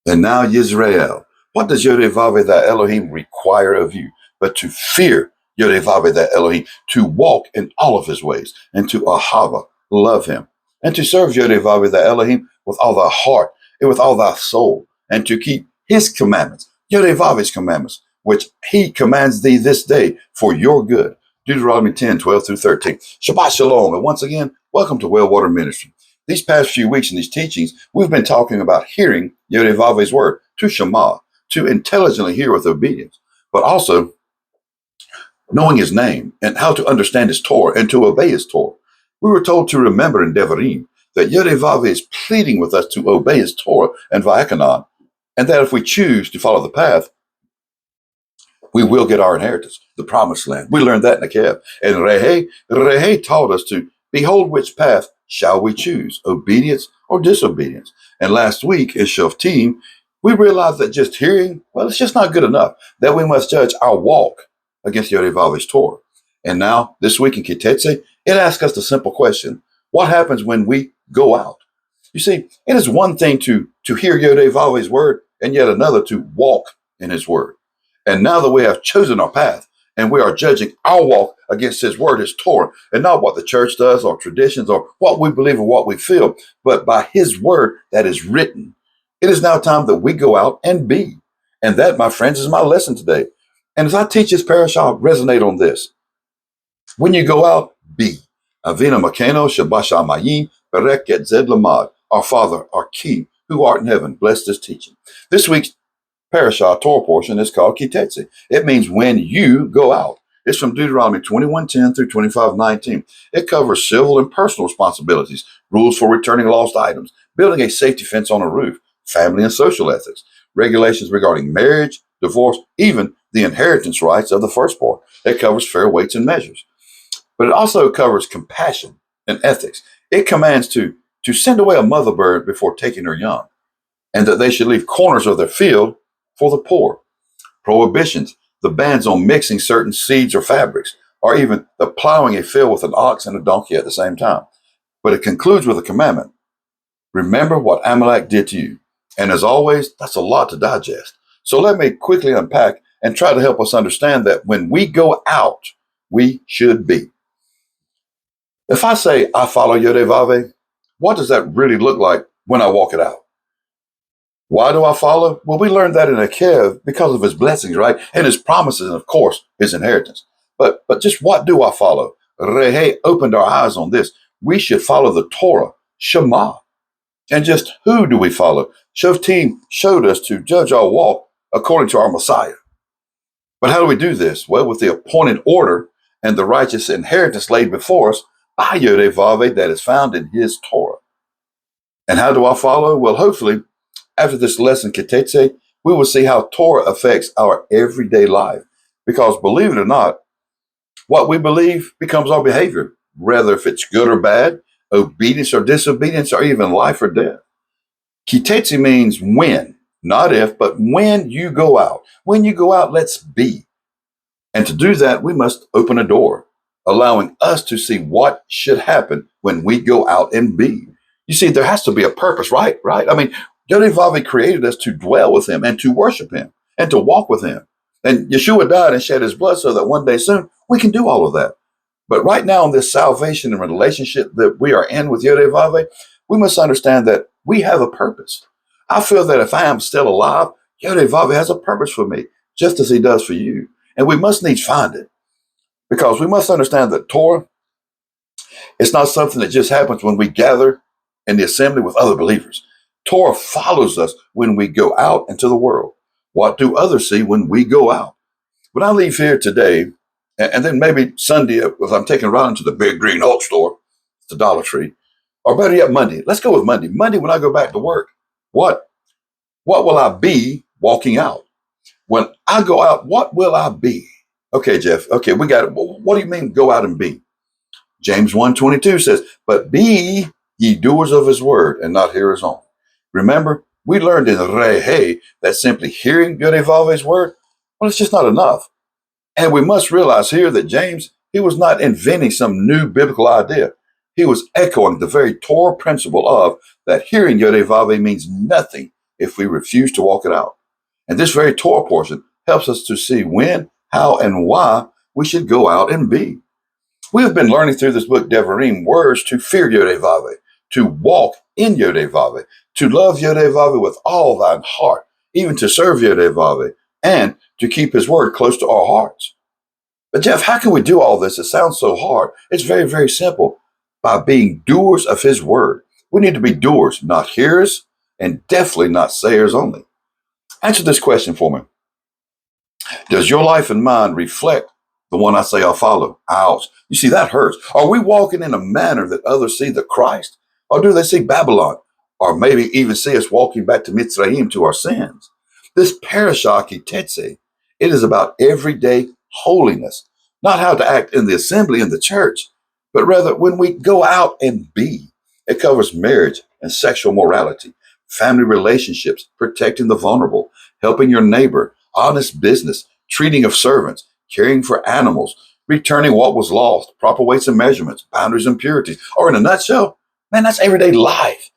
And now, Yisrael, what does YHVH thy Elohim require of you? But to fear YHVH thy Elohim, to walk in all of his ways, and to ahava, love him, and to serve YHVH thy Elohim with all thy heart and with all thy soul, and to keep his commandments, YHVH's commandments, which he commands thee this day for your good. Deuteronomy 10:12-13. Shabbat shalom. And once again, welcome to Well Water Ministry. These past few weeks in these teachings, we've been talking about hearing YHVH's word, to Shema, to intelligently hear with obedience, but also knowing his name and how to understand his Torah and to obey his Torah. We were told to remember in Devarim that YHVH is pleading with us to obey his Torah and Va'akanan, and that if we choose to follow the path, we will get our inheritance, the promised land. We learned that in the Kev. And Rehe taught us to behold which path shall we choose, obedience or disobedience. And last week in Shoftim, we realized that just hearing, well, it's just not good enough, that we must judge our walk against YHVH's Torah. And now, this week in Tetze, it asks us the simple question, what happens when we go out? You see, it is one thing to hear YHVH's word, and yet another to walk in his word. And now that we have chosen our path, and we are judging our walk against his word, his Torah, and not what the church does or traditions or what we believe or what we feel, but by his word that is written. It is now time that we go out and be. And that, my friends, is my lesson today. And as I teach this parashah, resonate on this. When you go out, be. Avinu Makeno Shabasha Mayim Bereket Zed Lamad. Our Father, our King, who art in heaven, bless this teaching. This week's parashah Torah portion is called Tetze. It means when you go out. It's from Deuteronomy 21:10 through 25:19. It covers civil and personal responsibilities, rules for returning lost items, building a safety fence on a roof, family and social ethics, regulations regarding marriage, divorce, even the inheritance rights of the firstborn. It covers fair weights and measures. But it also covers compassion and ethics. It commands to send away a mother bird before taking her young, and that they should leave corners of their field for the poor. Prohibitions, the bans on mixing certain seeds or fabrics, or even the plowing a field with an ox and a donkey at the same time. But it concludes with a commandment. Remember what Amalek did to you. And as always, that's a lot to digest. So let me quickly unpack and try to help us understand that when we go out, we should be. If I say I follow YHVH, what does that really look like when I walk it out? Why do I follow? Well, we learned that in a Kev because of his blessings, right? And his promises, and of course, his inheritance. But just what do I follow? Rehe opened our eyes on this. We should follow the Torah, Shema. And just who do we follow? Shoftim showed us to judge our walk according to our Messiah. But how do we do this? Well, with the appointed order and the righteous inheritance laid before us by YHVH that is found in his Torah. And how do I follow? Well, hopefully, after this lesson, Tetze, we will see how Torah affects our everyday life. Because believe it or not, what we believe becomes our behavior, whether if it's good or bad, obedience or disobedience, or even life or death. Tetze means when, not if, but when you go out. When you go out, let's be. And to do that, we must open a door, allowing us to see what should happen when we go out and be. You see, there has to be a purpose, right? I mean, YHVH created us to dwell with him and to worship him and to walk with him. And Yahshua died and shed his blood so that one day soon we can do all of that. But right now in this salvation and relationship that we are in with YHVH, we must understand that we have a purpose. I feel that if I am still alive, YHVH has a purpose for me, just as he does for you. And we must needs find it. Because we must understand that Torah is not something that just happens when we gather in the assembly with other believers. Torah follows us when we go out into the world. What do others see when we go out? When I leave here today, and then maybe Sunday, if I'm taking a ride into the big green Hulk store, the Dollar Tree, or better yet, Monday. Let's go with Monday. Monday, when I go back to work, what will I be walking out? When I go out, what will I be? Okay, Jeff. Okay, we got it. What do you mean go out and be? James 1:22 says, but be ye doers of his word and not hearers only. Remember, we learned in Rehe that simply hearing YHVH's word, well, it's just not enough. And we must realize here that James, he was not inventing some new biblical idea. He was echoing the very Torah principle of that hearing YHVH means nothing if we refuse to walk it out. And this very Torah portion helps us to see when, how, and why we should go out and be. We have been learning through this book, Devarim, words to fear YHVH, to walk in YHVH, to love YHVH with all thine heart, even to serve YHVH, and to keep his word close to our hearts. But Jeff, how can we do all this? It sounds so hard. It's very, very simple. By being doers of his word. We need to be doers, not hearers, and definitely not sayers only. Answer this question for me. Does your life and mine reflect the one I say I'll follow? Ouch. You see, that hurts. Are we walking in a manner that others see the Christ? Or do they see Babylon? Or maybe even see us walking back to Mitzrayim, to our sins? This parashah Tetze, it is about everyday holiness, not how to act in the assembly in the church, but rather when we go out and be. It covers marriage and sexual morality, family relationships, protecting the vulnerable, helping your neighbor, honest business, treating of servants, caring for animals, returning what was lost, proper weights and measurements, boundaries and purities. Or in a nutshell, man, that's everyday life.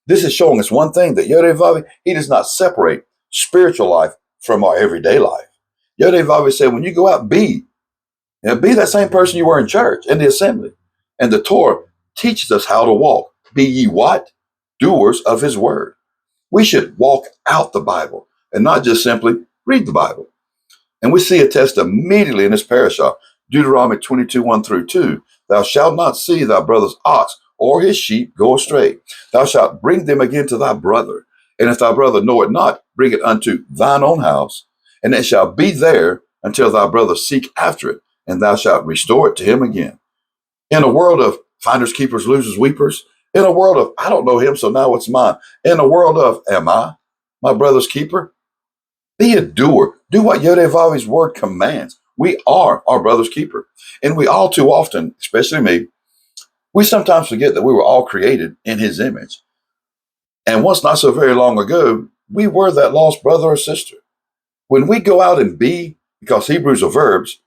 This is showing us one thing, that YHVH, he does not separate spiritual life from our everyday life. YHVH said, when you go out, be that same person you were in church, in the assembly. And the Torah teaches us how to walk. Be ye what? Doers of his word. We should walk out the Bible and not just simply read the Bible. And we see a test immediately in this parashah, Deuteronomy 22, 1 through 2. Thou shalt not see thy brother's ox or his sheep go astray. Thou shalt bring them again to thy brother. And if thy brother know it not, bring it unto thine own house. And it shall be there until thy brother seek after it, and thou shalt restore it to him again. In a world of finders, keepers, losers, weepers, in a world of, I don't know him, so now it's mine. In a world of, am I my brother's keeper? Be a doer. Do what YHVH's word commands. We are our brother's keeper. And we all too often, especially me, we sometimes forget that we were all created in his image. And once not so very long ago, we were that lost brother or sister. When we go out and be, because Hebrews are verbs,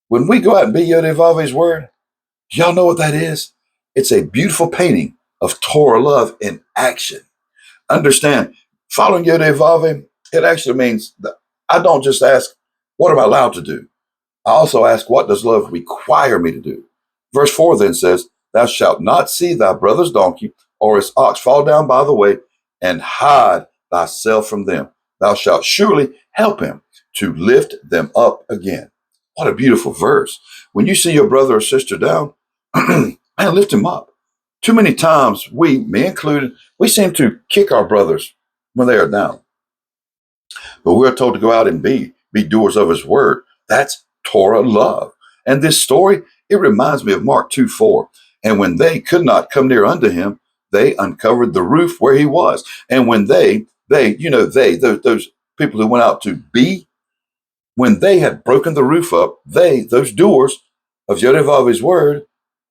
when we go out and be YHVH's word, y'all know what that is? It's a beautiful painting of Torah love in action. Understand, following YHVH, it actually means that I don't just ask, what am I allowed to do? I also ask, what does love require me to do? Verse 4 then says, thou shalt not see thy brother's donkey or his ox fall down by the way, and hide thyself from them. Thou shalt surely help him to lift them up again. What a beautiful verse. When you see your brother or sister down, man, lift him up. Too many times we, me included, we seem to kick our brothers when they are down. But we're told to go out and be doers of his word. That's Torah love. And this story, it reminds me of Mark 2:4. And when they could not come near unto him, they uncovered the roof where he was. And when those people who went out to be, when they had broken the roof up, those doers of YHVH's word,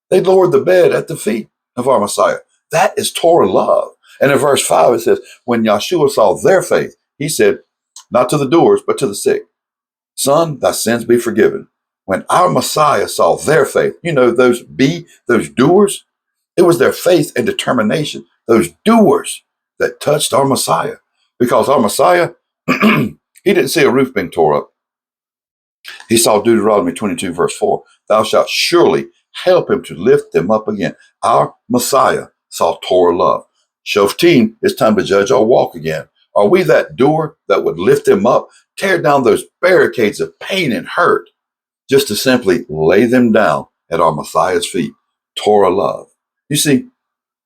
they lowered the bed at the feet of our Messiah. That is Torah love. And in verse 5, it says, when Yahshua saw their faith, he said, not to the doers, but to the sick, son, thy sins be forgiven. When our Messiah saw their faith, those doers, it was their faith and determination, those doers that touched our Messiah. Because our Messiah, he didn't see a roof being tore up. He saw Deuteronomy 22, verse 4. Thou shalt surely help him to lift them up again. Our Messiah saw Torah love. Shoftim, it's time to judge our walk again. Are we that doer that would lift them up, tear down those barricades of pain and hurt, just to simply lay them down at our Messiah's feet? Torah love. You see,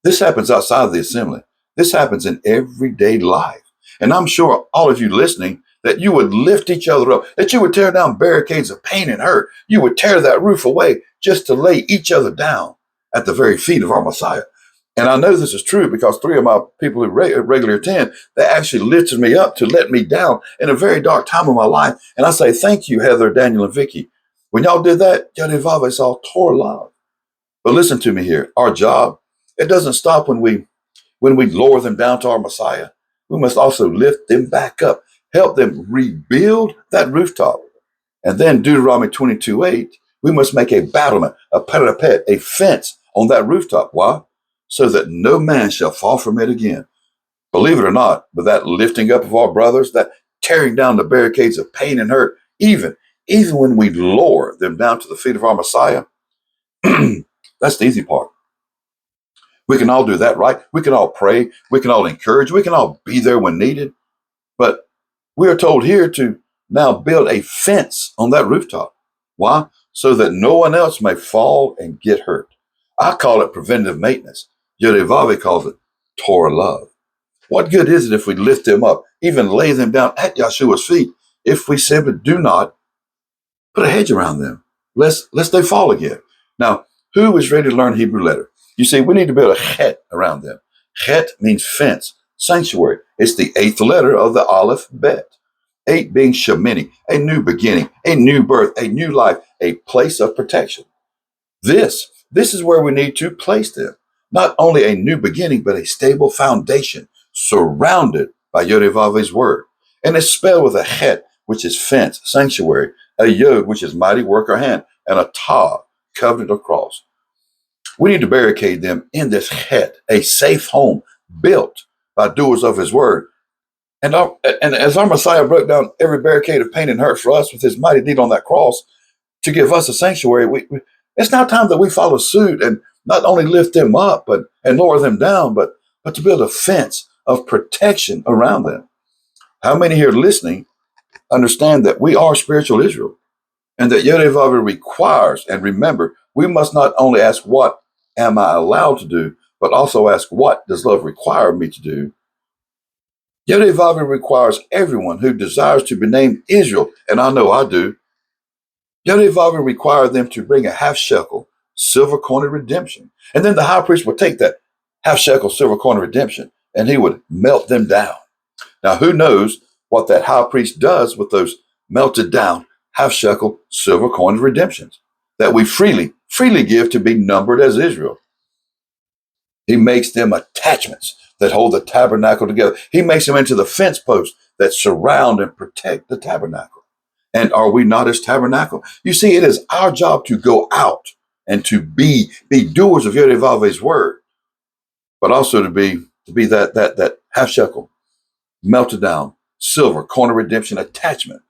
this happens outside of the assembly. This happens in everyday life. And I'm sure all of you listening, that you would lift each other up, that you would tear down barricades of pain and hurt. You would tear that roof away just to lay each other down at the very feet of our Messiah. And I know this is true because 3 of my people who regularly attend, they actually lifted me up to let me down in a very dark time of my life. And I say, thank you, Heather, Daniel, and Vicky. When y'all did that, YHVH saw Torah love. But listen to me here. Our job, it doesn't stop when we lower them down to our Messiah. We must also lift them back up, help them rebuild that rooftop. And then Deuteronomy 22:8, we must make a battlement, a parapet, a fence on that rooftop. Why? So that no man shall fall from it again. Believe it or not, but that lifting up of our brothers, that tearing down the barricades of pain and hurt, even when we lower them down to the feet of our Messiah, that's the easy part. We can all do that, right? We can all pray. We can all encourage. We can all be there when needed. But we are told here to now build a fence on that rooftop. Why? So that no one else may fall and get hurt. I call it preventative maintenance. YHVH calls it Torah love. What good is it if we lift them up, even lay them down at Yahshua's feet, if we simply do not put a hedge around them, lest they fall again? Now, who is ready to learn Hebrew letter? You see, we need to build a chet around them. Chet means fence, sanctuary. It's the 8th letter of the Aleph Bet. 8 being Shemini, a new beginning, a new birth, a new life, a place of protection. This is where we need to place them. Not only a new beginning, but a stable foundation surrounded by YHVH's word. And it's spelled with a chet, which is fence, sanctuary, a yod, which is mighty work or hand, and a tav, covenant or cross. We need to barricade them in this chet, a safe home built by doers of his word. And as our Messiah broke down every barricade of pain and hurt for us with his mighty deed on that cross to give us a sanctuary, it's now time that we follow suit and not only lift them up and lower them down, but to build a fence of protection around them. How many here listening understand that we are spiritual Israel and that YHVH requires, and remember, we must not only ask what am I allowed to do, but also ask what does love require me to do. YHVH requires everyone who desires to be named Israel, and I know I do. YHVH required them to bring a half shekel silver coin of redemption. And then the high priest would take that half shekel silver coin of redemption and he would melt them down. Now, who knows what that high priest does with those melted down half shekel silver coin of redemptions that we freely give to be numbered as Israel. He makes them attachments that hold the tabernacle together. He makes them into the fence posts that surround and protect the tabernacle. And are we not his tabernacle? You see, it is our job to go out and to be doers of YHVH's word, but also to be that half shekel, melted down, silver, coin of redemption attachment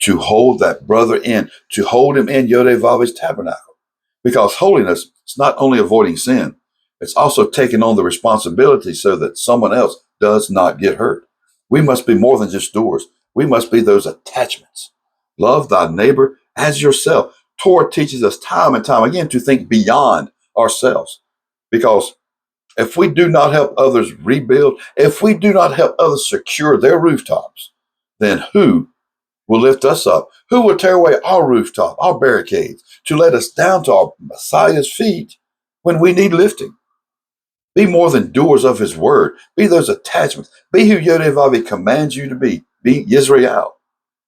to hold that brother in, to hold him in YHVH's tabernacle. Because holiness is not only avoiding sin, it's also taking on the responsibility so that someone else does not get hurt. We must be more than just doers. We must be those attachments. Love thy neighbor as yourself. Torah teaches us time and time again to think beyond ourselves. Because if we do not help others rebuild, if we do not help others secure their rooftops, then who will lift us up? Who will tear away our rooftop, our barricades, to let us down to our Messiah's feet when we need lifting? Be more than doers of his word. Be those attachments. Be who YHVH commands you to be. Be Yisrael.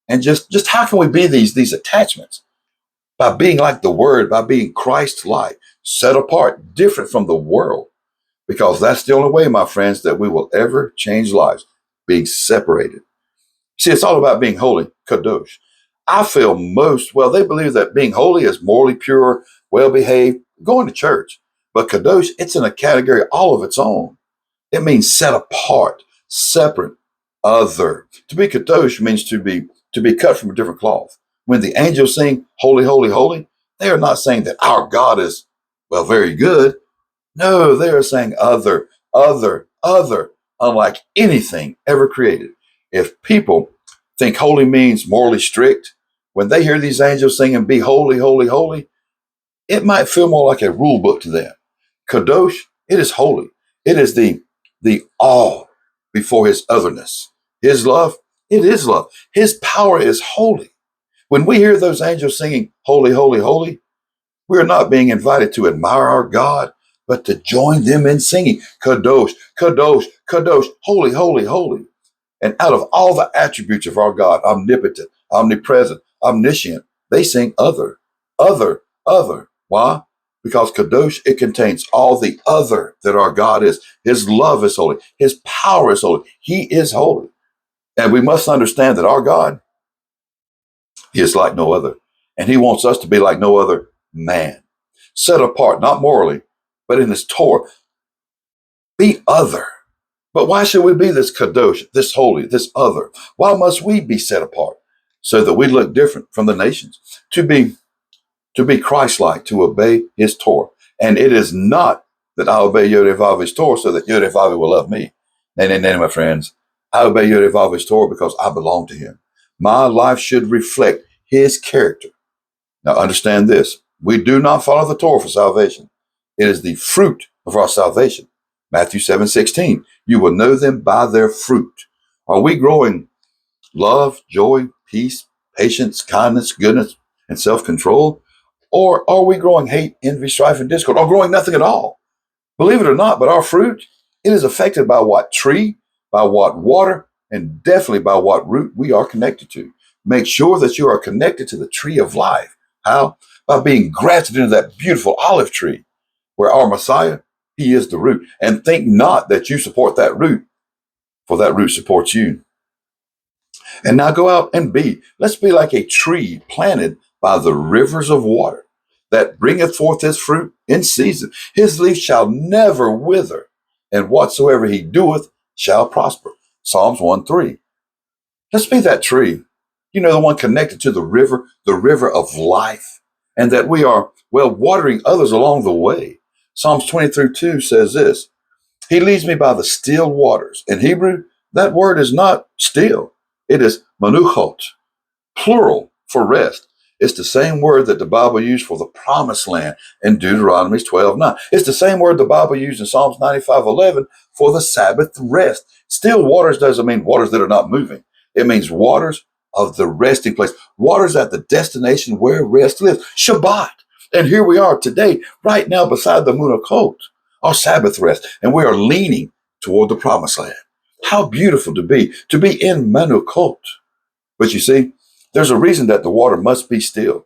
And just how can we be these attachments? By being like the word, by being Christ-like, set apart, different from the world. Because that's the only way, my friends, that we will ever change lives, being separated. See, it's all about being holy, kadosh. I feel they believe that being holy is morally pure, well-behaved, going to church. But kadosh, it's in a category all of its own. It means set apart, separate, other. To be kadosh means to be cut from a different cloth. When the angels sing, holy, holy, holy, they are not saying that our God is, very good. No, they are saying other, other, other, unlike anything ever created. If people think holy means morally strict, when they hear these angels singing, be holy, holy, holy, it might feel more like a rule book to them. Kadosh, it is holy. It is the awe before his otherness. His love, it is love. His power is holy. When we hear those angels singing, holy, holy, holy, we are not being invited to admire our God, but to join them in singing, Kadosh, Kadosh, Kadosh, holy, holy, holy. And out of all the attributes of our God, omnipotent, omnipresent, omniscient, they sing other, other, other. Why? Because Kadosh, it contains all the other that our God is. His love is holy. His power is holy. He is holy. And we must understand that our God, he is like no other. And he wants us to be like no other man. Set apart, not morally, but in his Torah. Be other, But why should we be this kadosh, this holy, this other? Why must we be set apart so that we look different from the nations? To be Christ-like, to obey his Torah. And it is not that I obey YHVH's Torah so that YHVH will love me. Nay, my friends. I obey YHVH's Torah because I belong to him. My life should reflect his character. Now understand this. We do not follow the Torah for salvation. It is the fruit of our salvation. Matthew 7:16. You will know them by their fruit. Are we growing love, joy, peace, patience, kindness, goodness, and self-control? Or are we growing hate, envy, strife, and discord, or growing nothing at all? Believe it or not, but our fruit, it is affected by what tree, by what water, and definitely by what root we are connected to. Make sure that you are connected to the tree of life. How? By being grafted into that beautiful olive tree where our Messiah, he is the root. And think not that you support that root, for that root supports you. And now go out and let's be like a tree planted by the rivers of water that bringeth forth his fruit in season. His leaf shall never wither, and whatsoever he doeth shall prosper. Psalms 1:3. Let's be that tree, the one connected to the river of life, and that we are, watering others along the way. Psalms 20:2 says this, he leads me by the still waters. In Hebrew, that word is not still. It is manuchot, plural for rest. It's the same word that the Bible used for the promised land in Deuteronomy 12:9. It's the same word the Bible used in Psalms 95:11 for the Sabbath rest. Still waters doesn't mean waters that are not moving. It means waters of the resting place, waters at the destination where rest lives, Shabbat. And here we are today, right now beside the Munakot, our Sabbath rest, and we are leaning toward the promised land. How beautiful to be in Manukot. But you see, there's a reason that the water must be still.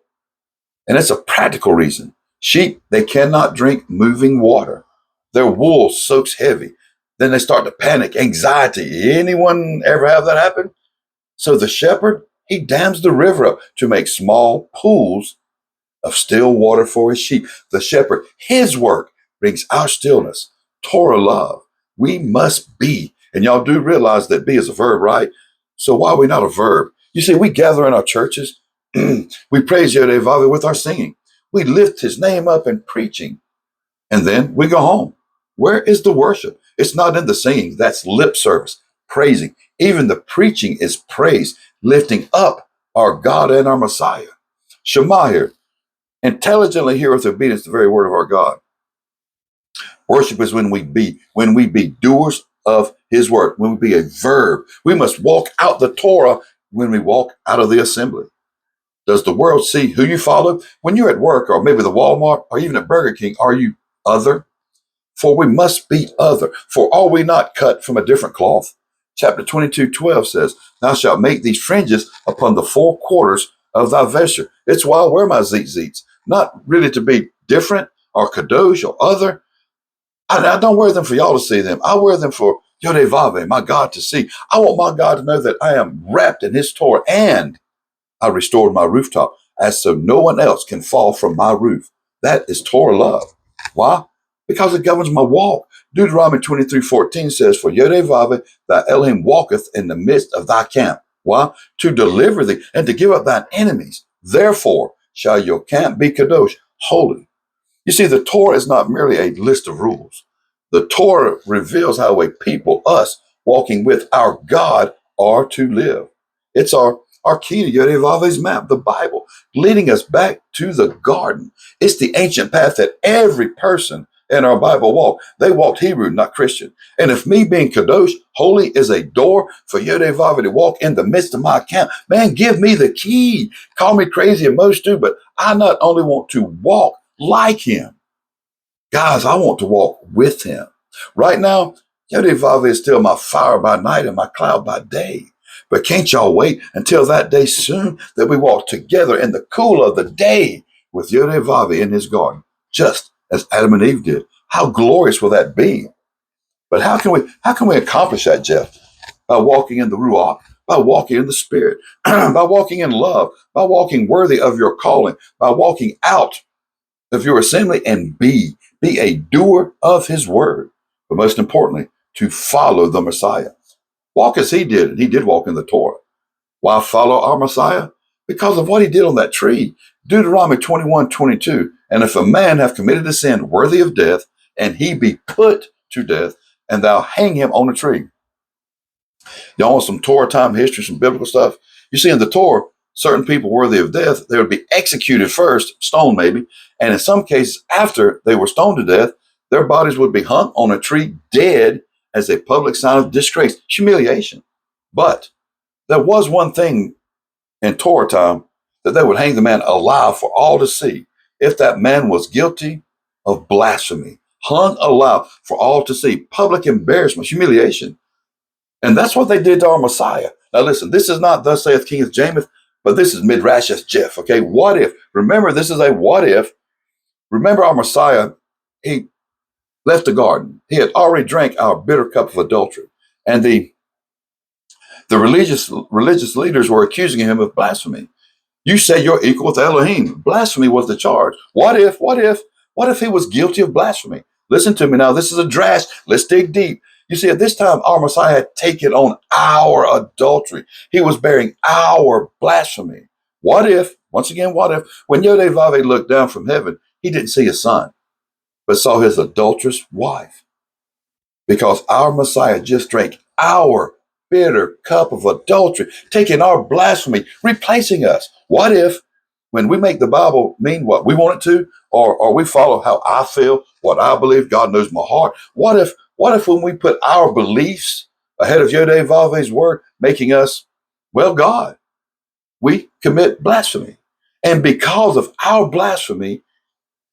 And it's a practical reason. Sheep, they cannot drink moving water. Their wool soaks heavy. Then they start to panic, anxiety. Anyone ever have that happen? So the shepherd, he dams the river up to make small pools of still water for his sheep. The shepherd, his work brings our stillness, Torah love. We must be. And y'all do realize that be is a verb, right? So why are we not a verb? You see, we gather in our churches. We praise YHVH with our singing. We lift his name up in preaching. And then we go home. Where is the worship? It's not in the singing. That's lip service, praising. Even the preaching is praise, lifting up our God and our Messiah. Shema here. Intelligently hear with obedience the very word of our God. Worship is when we be doers of his word, when we be a verb. We must walk out the Torah when we walk out of the assembly. Does the world see who you follow? When you're at work or maybe the Walmart or even at Burger King, are you other? For we must be other. For are we not cut from a different cloth? Chapter 22:12 says, thou shalt make these fringes upon the four quarters of thy vesture. It's why I wear my tzitzits, not really to be different or kadosh or other. I don't wear them for y'all to see them. I wear them for YHVH, my God, to see. I want my God to know that I am wrapped in his Torah, and I restored my rooftop, as so no one else can fall from my roof. That is Torah love. Why? Because it governs my walk. Deuteronomy 23:14 says, for YHVH, thy Elohim walketh in the midst of thy camp. Why? To deliver thee and to give up thine enemies. Therefore shall your camp be kadosh, holy. You see, the Torah is not merely a list of rules. The Torah reveals how a people, us, walking with our God, are to live. It's our key to YHVH's map, the Bible, leading us back to the garden. It's the ancient path that every person in our Bible walked. They walked Hebrew, not Christian. And if me being kadosh, holy, is a door for YHVH to walk in the midst of my camp, man, give me the key. Call me crazy and most do, but I not only want to walk like him, guys, I want to walk with him. Right now, YHVH is still my fire by night and my cloud by day. But can't y'all wait until that day soon that we walk together in the cool of the day with YHVH in his garden, just as Adam and Eve did? How glorious will that be? But how can we accomplish that, Jeff? By walking in the Ruach, by walking in the Spirit, by walking in love, by walking worthy of your calling, by walking out of your assembly and be a doer of his word. But most importantly, to follow the Messiah. Walk as he did. He did walk in the Torah. Why follow our Messiah? Because of what he did on that tree. Deuteronomy 21:22. And if a man have committed a sin worthy of death, and he be put to death, and thou hang him on a tree. Y'all want some Torah time history, some biblical stuff? You see, in the Torah, certain people worthy of death, they would be executed first, stoned maybe, and in some cases, after they were stoned to death, their bodies would be hung on a tree dead as a public sign of disgrace, humiliation. But there was one thing in Torah time, that they would hang the man alive for all to see if that man was guilty of blasphemy, hung alive for all to see, public embarrassment, humiliation. And that's what they did to our Messiah. Now listen, this is not thus saith King James, but this is Midrash Jeff. Okay, what if? Remember, this is a what if. Remember our Messiah, he left the garden. He had already drank our bitter cup of adultery. And the religious leaders were accusing him of blasphemy. You say you're equal with Elohim. Blasphemy was the charge. What if he was guilty of blasphemy? Listen to me now. This is a drash. Let's dig deep. You see, at this time, our Messiah had taken on our adultery. He was bearing our blasphemy. What if, once again, what if, when YHVH looked down from heaven, he didn't see his son, but saw his adulterous wife? Because our Messiah just drank our bitter cup of adultery, taking our blasphemy, replacing us. What if, when we make the Bible mean what we want it to, or we follow how I feel, what I believe, God knows my heart. What if when we put our beliefs ahead of YHVH's word, making us, well, God, we commit blasphemy. And because of our blasphemy,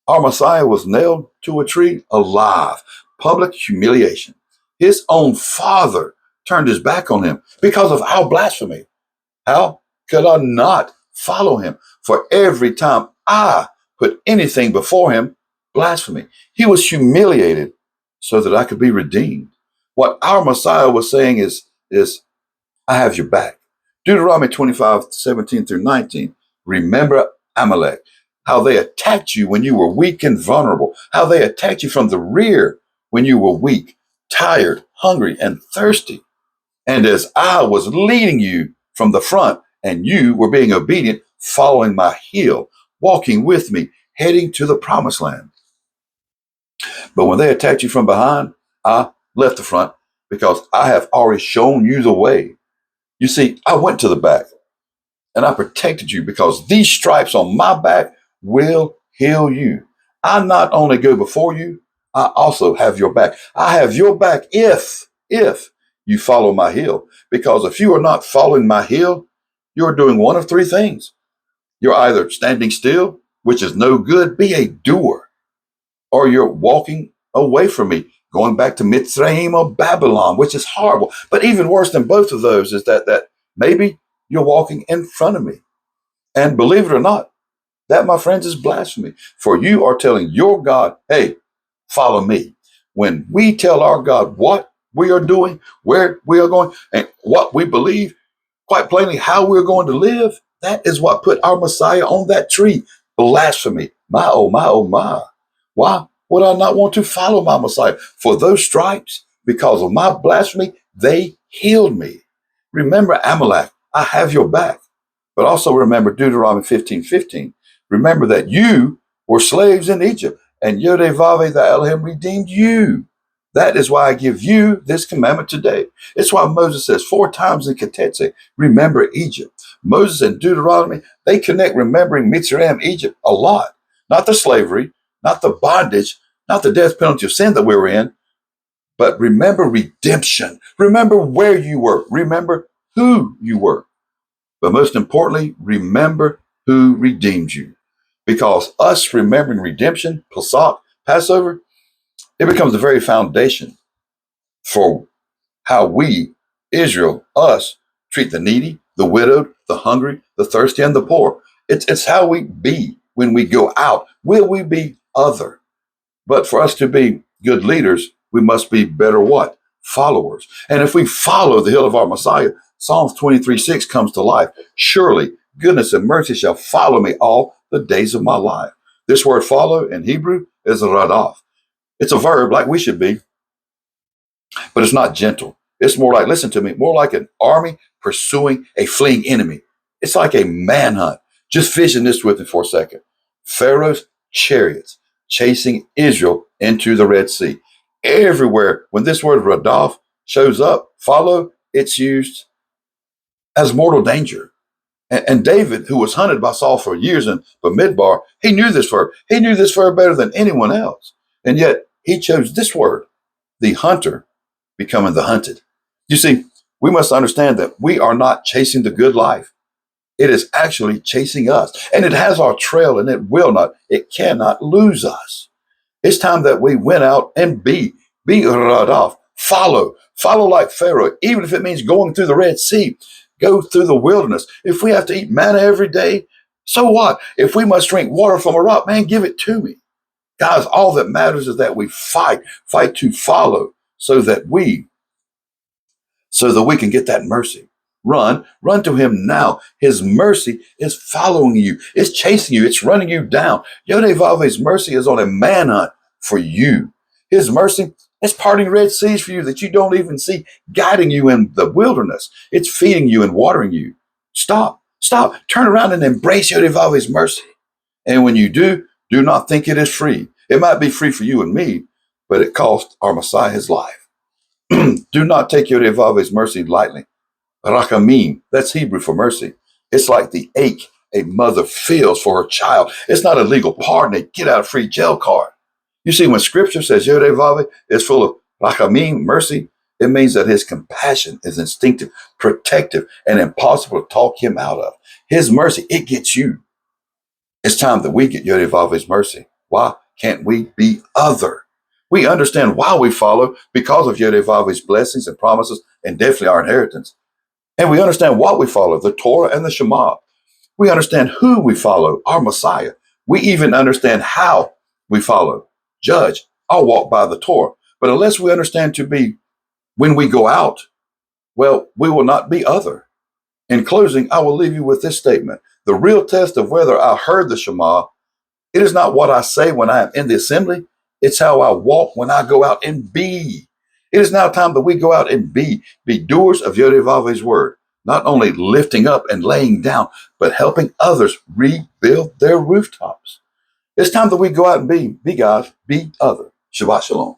our Messiah was nailed to a tree alive, public humiliation. His own father turned his back on him because of our blasphemy. How could I not follow him? For every time I put anything before him, blasphemy. He was humiliated so that I could be redeemed. What our Messiah was saying is I have your back. Deuteronomy 25:17-19. Remember Amalek, how they attacked you when you were weak and vulnerable, how they attacked you from the rear when you were weak, tired, hungry, and thirsty. And as I was leading you from the front and you were being obedient, following my heel, walking with me, heading to the promised land. But when they attacked you from behind, I left the front because I have already shown you the way. You see, I went to the back and I protected you because these stripes on my back will heal you. I not only go before you, I also have your back. I have your back if you follow my heel. Because if you are not following my heel, you're doing one of three things. You're either standing still, which is no good, be a doer, or you're walking away from me, going back to Mitzrayim or Babylon, which is horrible. But even worse than both of those is that maybe you're walking in front of me. And believe it or not, that, my friends, is blasphemy. For you are telling your God, hey, follow me. When we tell our God what we are doing, where we are going, and what we believe, quite plainly, how we're going to live, that is what put our Messiah on that tree. Blasphemy. My, oh, my, oh, my. Why would I not want to follow my Messiah? For those stripes, because of my blasphemy, they healed me. Remember Amalek, I have your back. But also remember Deuteronomy 15:15. Remember that you were slaves in Egypt, and YHVH the Elohim redeemed you. That is why I give you this commandment today. It's why Moses says 4 times in Tetze, remember Egypt. Moses and Deuteronomy, they connect remembering Mitzrayim, Egypt, a lot. Not the slavery, not the bondage, not the death penalty of sin that we were in, but remember redemption. Remember where you were. Remember who you were. But most importantly, remember who redeemed you. Because us remembering redemption, Pesach, Passover, it becomes the very foundation for how we, Israel, us, treat the needy, the widowed, the hungry, the thirsty, and the poor. It's how we be when we go out. Will we be other? But for us to be good leaders, we must be better what? Followers. And if we follow the hill of our Messiah, Psalms 23:6 comes to life. Surely goodness and mercy shall follow me all the days of my life. This word follow in Hebrew is radaf. It's a verb like we should be. but it's not gentle. It's more like, listen to me, more like an army pursuing a fleeing enemy. It's like a manhunt. Just vision this with me for a second. Pharaoh's chariots chasing Israel into the Red Sea. Everywhere, when this word radaf shows up, follow, it's used as mortal danger. And David, who was hunted by Saul for years in Bamidbar, he knew this verb. He knew this verb better than anyone else. And yet he chose this word, the hunter becoming the hunted. You see, we must understand that we are not chasing the good life. It is actually chasing us. And it has our trail, and it cannot lose us. It's time that we went out and be radaf, follow like Pharaoh, even if it means going through the Red Sea, go through the wilderness. If we have to eat manna every day, so what? If we must drink water from a rock, man, give it to me. Guys, all that matters is that we fight to follow so that we can get that mercy. Run to him now. His mercy is following you. It's chasing you. It's running you down. Yodevav's mercy is on a manhunt for you. His mercy is parting Red Seas for you that you don't even see, guiding you in the wilderness. It's feeding you and watering you. Stop, turn around and embrace Yodevav's mercy. And when you do not think it is free. It might be free for you and me, but it cost our Messiah his life. Do not take Yodevav's mercy lightly. Rakamim, that's Hebrew for mercy. It's like the ache a mother feels for her child. It's not a legal pardon, a get out of free jail card. You see, when scripture says Yodevave is full of Rakamim, mercy, it means that his compassion is instinctive, protective, and impossible to talk him out of. His mercy, it gets you. It's time that we get Yodevav's mercy. Why can't we be other? We understand why we follow because of Yodevav's blessings and promises and definitely our inheritance. And we understand what we follow, the Torah and the Shema. We understand who we follow, our Messiah. We even understand how we follow. Judge, I'll walk by the Torah. But unless we understand to be when we go out, well, we will not be other. In closing, I will leave you with this statement. The real test of whether I heard the Shema, it is not what I say when I am in the assembly. It's how I walk when I go out and be. It is now time that we go out and be doers of Yodevav's word, not only lifting up and laying down, but helping others rebuild their rooftops. It's time that we go out and be guys, be other. Shabbat shalom.